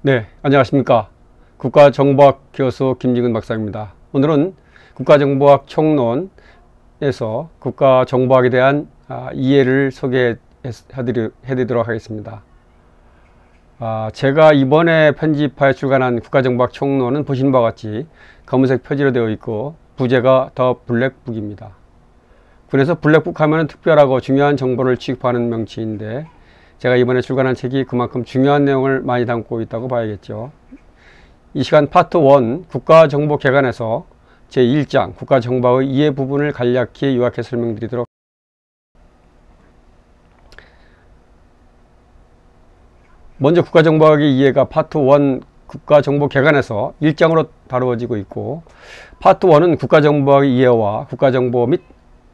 네, 안녕하십니까. 국가정보학 교수 김진근 박사입니다. 오늘은 국가정보학 총론에서 국가정보학에 대한 이해를 소개해드리도록 하겠습니다. 제가 이번에 편집하여 출간한 국가정보학 총론은 보시는 바와 같이 검은색 표지로 되어 있고 부제가 더 블랙북입니다. 그래서 블랙북 하면 특별하고 중요한 정보를 취급하는 명칭인데, 제가 이번에 출간한 책이 그만큼 중요한 내용을 많이 담고 있다고 봐야겠죠. 이 시간 파트 1 국가정보개관에서 제1장 국가정보의 이해 부분을 간략히 요약해 설명드리도록. 먼저 국가정보학의 이해가 파트 1 국가정보개관에서 1장으로 다루어지고 있고, 파트 1은 국가정보학의 이해와 국가정보 및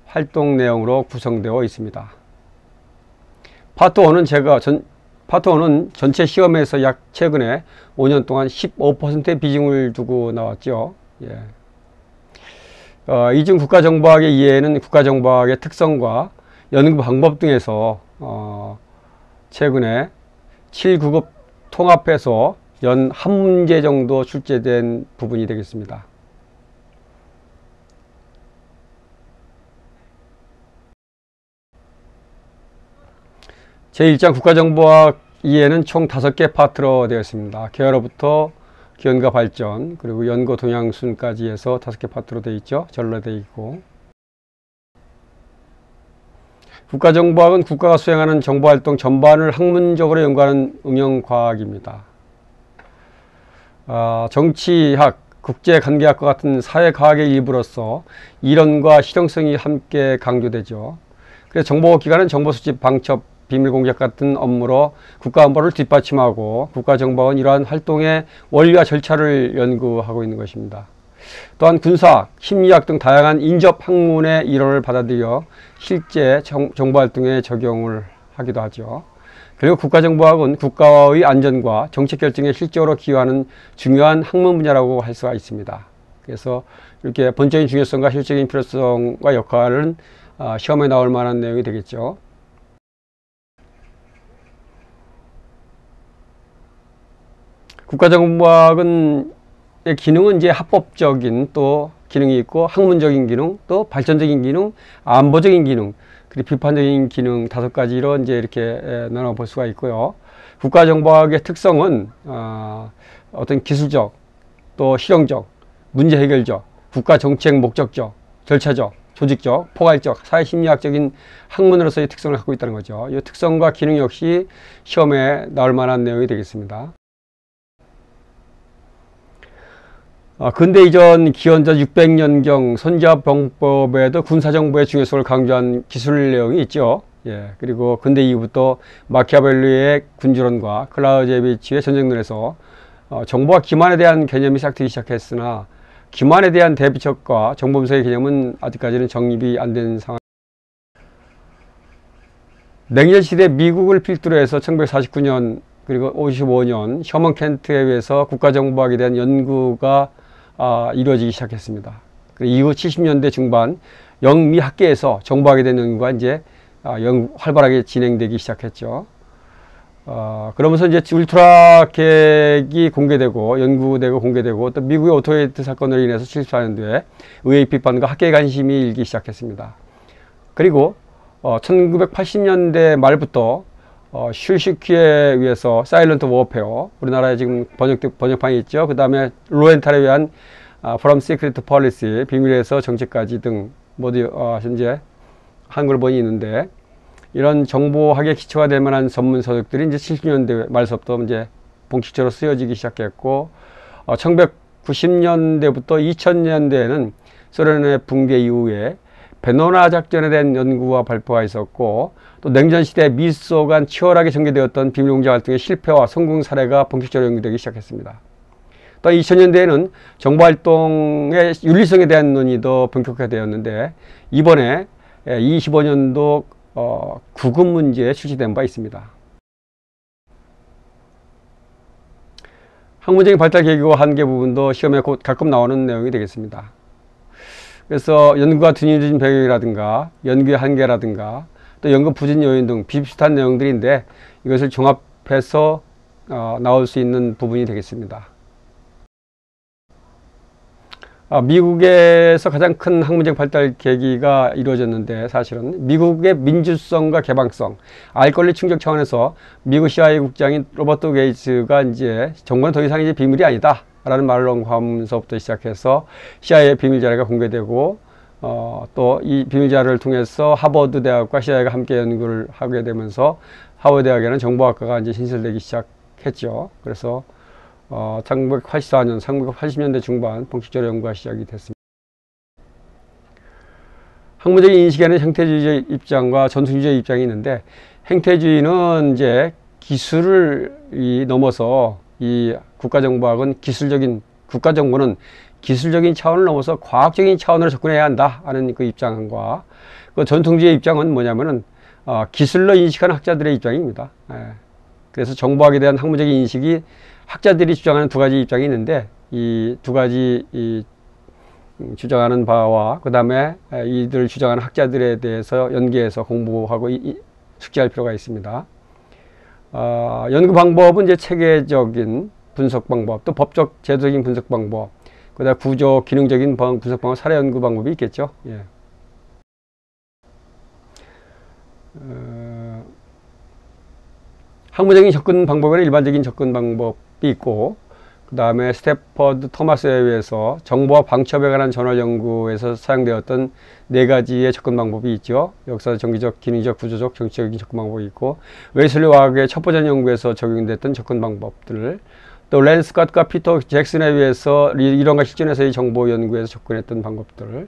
활동 내용으로 구성되어 있습니다. 파트 1은 전체 시험에서 최근에 5년 동안 15%의 비중을 두고 나왔죠. 이중 국가정보학의 이해는 국가정보학의 특성과 연구 방법 등에서 최근에 7급급 통합해서 연 한 문제 정도 출제된 부분이 되겠습니다. 제1장 국가정보학 이해는 총 5개 파트로 되어 있습니다. 개화로부터 기원과 발전, 그리고 연구 동향순까지 해서 5개 파트로 되어 있죠. 절로 되어 있고, 국가정보학은 국가가 수행하는 정보활동 전반을 학문적으로 연구하는 응용과학입니다. 정치학, 국제관계학과 같은 사회과학의 일부로서 이론과 실용성이 함께 강조되죠. 그래서 정보기관은 정보수집, 방첩, 비밀공작 같은 업무로 국가안보를 뒷받침하고, 국가정보학은 이러한 활동의 원리와 절차를 연구하고 있는 것입니다. 또한 군사학, 심리학 등 다양한 인접 학문의 이론을 받아들여 실제 정보활동에 적용을 하기도 하죠. 그리고 국가정보학은 국가의 안전과 정책 결정에 실제로 기여하는 중요한 학문 분야라고 할 수가 있습니다. 그래서 이렇게 본적인 중요성과 실질적인 필요성과 역할은 시험에 나올 만한 내용이 되겠죠. 국가정보학은 기능은 이제 합법적인 또 기능이 있고, 학문적인 기능, 또 발전적인 기능, 안보적인 기능, 그리고 비판적인 기능 5가지로 이제 이렇게 나눠 볼 수가 있고요. 국가정보학의 특성은 어떤 기술적, 또 실용적, 문제 해결적, 국가 정책 목적적, 절차적, 조직적, 포괄적, 사회심리학적인 학문으로서의 특성을 갖고 있다는 거죠. 이 특성과 기능 역시 시험에 나올 만한 내용이 되겠습니다. 근대 이전 기원전 600년경 손자병법에도 군사정보의 중요성을 강조한 기술 내용이 있죠. 그리고 근대 이후부터 마키아벨리의 군주론과 클라우제비치의 전쟁론에서 정보와 기만에 대한 개념이 시작되기 시작했으나, 기만에 대한 대비책과 정보분석의 개념은 아직까지는 정립이 안 된 상황. 냉전시대 미국을 필두로 해서 1949년 그리고 55년 셔먼 켄트에 의해서 국가정보학에 대한 연구가 이루어지기 시작했습니다. 이후 70년대 중반 영미 학계에서 정보학에 대한 연구가 이제 활발하게 진행되기 시작했죠. 그러면서 이제 울트라 계획이 공개되고, 연구되고 공개되고, 또 미국의 오토게이트 사건으로 인해서 74년도에 의회 비판과 학계의 관심이 일기 시작했습니다. 그리고 1980년대 말부터 슐시키에 의해서 사일런트 워페어, 우리나라에 지금 번역판이 있죠. 그 다음에 로엔탈에 의한 From Secret to Policy, 비밀에서 정책까지 등 모두 현재 한글본이 있는데, 이런 정보학의 기초가 될 만한 전문 서적들이 이제 70년대 말서부터 이제 본격적으로 쓰여지기 시작했고, 1990년대부터 2000년대에는 소련의 붕괴 이후에 베노나 작전에 대한 연구와 발표가 있었고, 또 냉전시대 미소 간 치열하게 전개되었던 비밀공작 활동의 실패와 성공 사례가 본격적으로 연구되기 시작했습니다. 또 2000년대에는 정보활동의 윤리성에 대한 논의도 본격화되었는데, 이번에 25년도 구급 문제에 출시된 바 있습니다. 학문적인 발달 계기와 한계 부분도 시험에 곧 가끔 나오는 내용이 되겠습니다. 그래서 연구가 뒤늦은 배경이라든가 연구의 한계라든가 또 연구 부진 요인 등 비슷한 내용들인데, 이것을 종합해서 나올 수 있는 부분이 되겠습니다. 미국에서 가장 큰 학문적 발달 계기가 이루어졌는데, 사실은 미국의 민주성과 개방성, 알 권리 충족 차원에서 미국 CIA 국장인 로버트 게이츠가 이제 정부는 더 이상 이제 비밀이 아니다 라는 말을 언급하면서부터 시작해서 CIA 비밀 자료가 공개되고, 또 이 비밀 자료를 통해서 하버드 대학과 CIA가 함께 연구를 하게 되면서 하버드 대학에는 정보학과가 이제 신설되기 시작했죠. 그래서 1984년, 1980년대 중반 본격적으로 연구가 시작이 됐습니다. 학문적인 인식에는 형태주의적 입장과 전통주의적 입장이 있는데, 행태주의는 이제 기술을 넘어서 이 국가정보학은 국가정보는 기술적인 차원을 넘어서 과학적인 차원으로 접근해야 한다 하는 그 입장과, 그 전통주의의 입장은 뭐냐면은 기술로 인식하는 학자들의 입장입니다. 그래서 정보학에 대한 학문적인 인식이 학자들이 주장하는 두 가지 입장이 있는데, 이 두 가지 주장하는 바와 그 다음에 이들 주장하는 학자들에 대해서 연계해서 공부하고 숙지할 필요가 있습니다. 연구 방법은 이제 체계적인 분석 방법, 또 법적 제도적인 분석 방법, 그 다음에 구조 기능적인 분석 방법, 사례 연구 방법이 있겠죠. 예. 학문적인 접근 방법에는 일반적인 접근 방법이 있고, 그 다음에 스태퍼드 토마스에 의해서 정보와 방첩에 관한 저널 연구에서 사용되었던 네 가지의 접근 방법이 있죠. 역사, 정기적, 기능적, 구조적, 정치적인 접근 방법이 있고, 웨슬리 와학의 첩보전 연구에서 적용됐던 접근 방법들을, 또 랜 스캇과 피터 잭슨에 의해서 이론과 실전에서의 정보 연구에서 접근했던 방법들,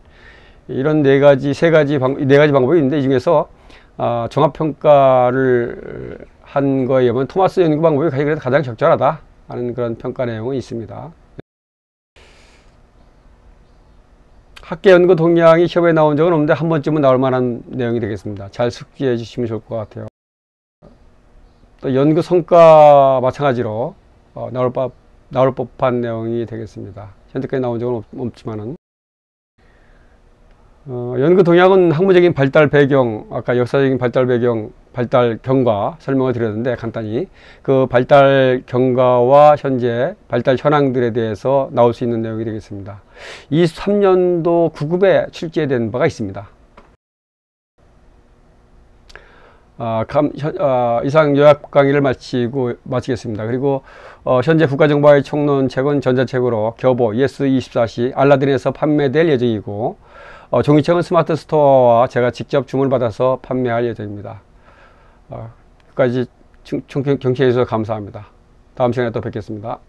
이런 네 가지 방법이 있는데, 이 중에서 종합평가를 한 거에 의하면 토마스 연구 방법이 가장 적절하다 하는 그런 평가 내용은 있습니다. 학계 연구 동향이 시험에 나온 적은 없는데 한 번쯤은 나올 만한 내용이 되겠습니다. 잘 숙지해 주시면 좋을 것 같아요. 또 연구 성과 마찬가지로 나올 법한 내용이 되겠습니다. 현재까지 나온 적은 없지만은, 연구 동향은 학문적인 발달 배경, 아까 역사적인 발달 배경, 발달 경과 설명을 드렸는데, 간단히 그 발달 경과와 현재 발달 현황들에 대해서 나올 수 있는 내용이 되겠습니다. 23년도 9급에 출제된 바가 있습니다. 이상 요약 강의를 마치겠습니다. 그리고 현재 국가정보화의 총론책은 전자책으로 겨보 ES24시 알라딘에서 판매될 예정이고, 종이책은 스마트 스토어와 제가 직접 주문을 받아서 판매할 예정입니다. 끝까지 경청해 주셔서 감사합니다. 다음 시간에 또 뵙겠습니다.